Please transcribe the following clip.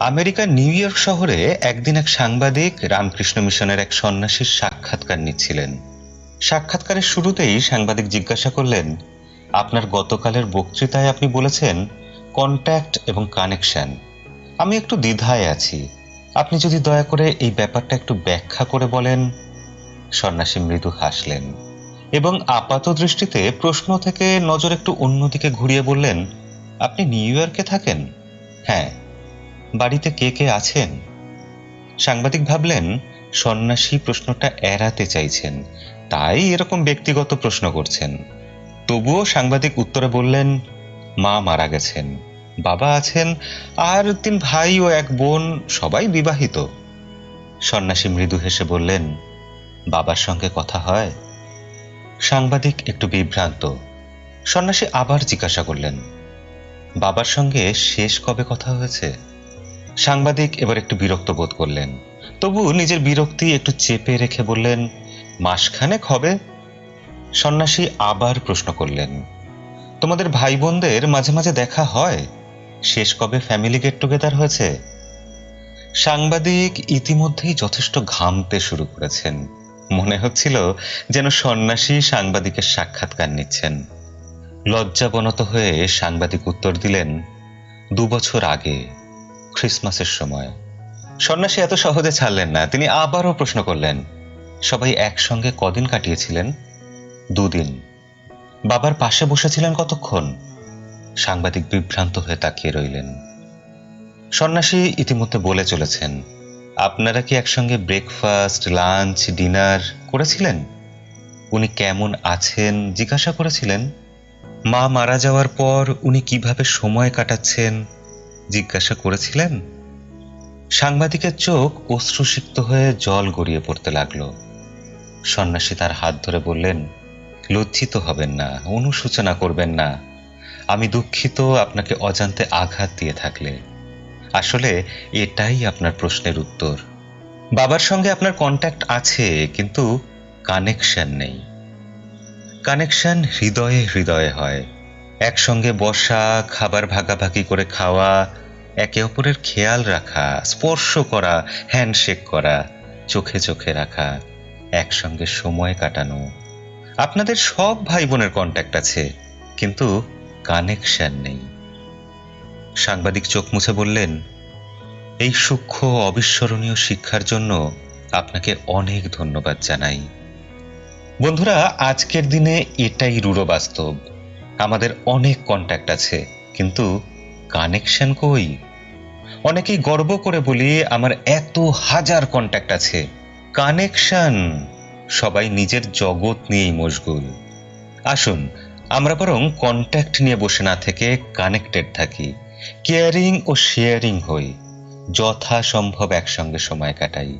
আমেরিকার new York শহরে একদিন এক সাংবাদিক রামকৃষ্ণ মিশনের এক সন্ন্যাসীর সাক্ষাৎকার নিচ্ছিলেন। সাক্ষাৎকারের শুরুতেই সাংবাদিক জিজ্ঞাসা করলেন, আপনার গতকালের বক্তৃতায় আপনি বলেছেন কন্ট্যাক্ট এবং কানেকশন। আমি একটু দ্বিধায় আছি, আপনি যদি দয়া করে এই ব্যাপারটা একটু ব্যাখ্যা করে বলেন। সন্ন্যাসী মৃদু হাসলেন এবং আপাত দৃষ্টিতে প্রশ্ন থেকে নজর একটু অন্যদিকে ঘুরিয়ে বললেন, আপনি নিউ ইয়র্কে থাকেন? হ্যাঁ। বাড়িতে কে কে আছেন? সাংবাদিক ভাবলেন সন্ন্যাসী প্রশ্নটা এড়াতে চাইছেন, তাই এরকম ব্যক্তিগত প্রশ্ন করছেন। তবুও সাংবাদিক উত্তরে বললেন, মা মারা গেছেন, বাবা আছেন, আর 3 ভাই ও 1 বোন, সবাই বিবাহিত। সন্ন্যাসী মৃদু হেসে বললেন, বাবার সঙ্গে কথা হয়? সাংবাদিক একটু বিভ্রান্ত। সন্ন্যাসী আবার জিজ্ঞাসা করলেন, বাবার সঙ্গে শেষ কবে কথা হয়েছে? সাংবাদিক এবার একটু বিরক্ত বোধ করলেন, তবু নিজের বিরক্তি একটু চেপে রেখে বললেন, মাসখানেক হবে। সন্ন্যাসী আবার প্রশ্ন করলেন, তোমাদের ভাই বোনদের মাঝে মাঝে দেখা হয়? শেষ কবে ফ্যামিলি গেট টুগেদার হয়েছে? সাংবাদিক ইতিমধ্যেই যথেষ্ট ঘামতে শুরু করেছেন। মনে হচ্ছিল যেন সন্ন্যাসী সাংবাদিকের সাক্ষাৎকার নিচ্ছেন। লজ্জাবনত হয়ে সাংবাদিক উত্তর দিলেন, 2 বছর আগে, ক্রিসমাসের সময়। সন্ন্যাসী এত সহজে ছাড়লেন না, তিনি আবারও প্রশ্ন করলেন, সবাই একসঙ্গে কদিন কাটিয়েছিলেন? 2 দিন। বাবার পাশে বসেছিলেন কতক্ষণ? সাংবাদিক বিভ্রান্ত হয়ে তাকিয়ে রইলেন। সন্ন্যাসী ইতিমধ্যে বলে চলেছেন, আপনারা কি একসঙ্গে ব্রেকফাস্ট, লাঞ্চ, ডিনার করেছিলেন? উনি কেমন আছেন জিজ্ঞাসা করেছিলেন? মা মারা যাওয়ার পর উনি কিভাবে সময় কাটাচ্ছেন জিজ্ঞাসা করেছিলেন? সাংবাদিকের চোখ অশ্রুসিক্ত হয়ে জল গড়িয়ে পড়তে লাগলো। সন্ন্যাসী তার হাত ধরে বললেন, লজ্জিত হবেন না, অনুশোচনা করবেন না। আমি দুঃখিত আপনাকে অজান্তে আঘাত দিয়ে থাকলে। আসলে এটাই আপনার প্রশ্নের উত্তর। বাবার সঙ্গে আপনার কন্ট্যাক্ট আছে, কিন্তু কানেকশন নেই। কানেকশন হৃদয়ে হৃদয়ে হয়। একসঙ্গে বসা, খাবার ভাগাভাগি করে খাওয়া, একে অপরের খেয়াল রাখা, স্পর্শ করা, হ্যান্ডশেক করা, চোখে চোখে রাখা, একসঙ্গে সময় কাটানো। আপনাদের সব ভাই বোনের কন্ট্যাক্ট আছে, কিন্তু কানেকশন নেই। সাংবাদিক চোখ মুছে বললেন, এই সূক্ষ্ম অবিস্মরণীয় শিক্ষার জন্য আপনাকে অনেক ধন্যবাদ জানাই। বন্ধুরা, আজকের দিনে এটাই রূঢ় বাস্তব। আমাদের অনেক কন্ট্যাক্ট আছে, কিন্তু কানেকশন কই? অনেকেই গর্ব করে বলি, আমার এত হাজার কন্ট্যাক্ট আছে। কানেকশন, সবাই নিজের জগৎ নিয়েই মশগুল। আসুন আমরা বরং কন্ট্যাক্ট নিয়ে বসে না থেকে কানেক্টেড থাকি, কেয়ারিং ও শেয়ারিং হই, যথাসম্ভব একসঙ্গে সময় কাটাই।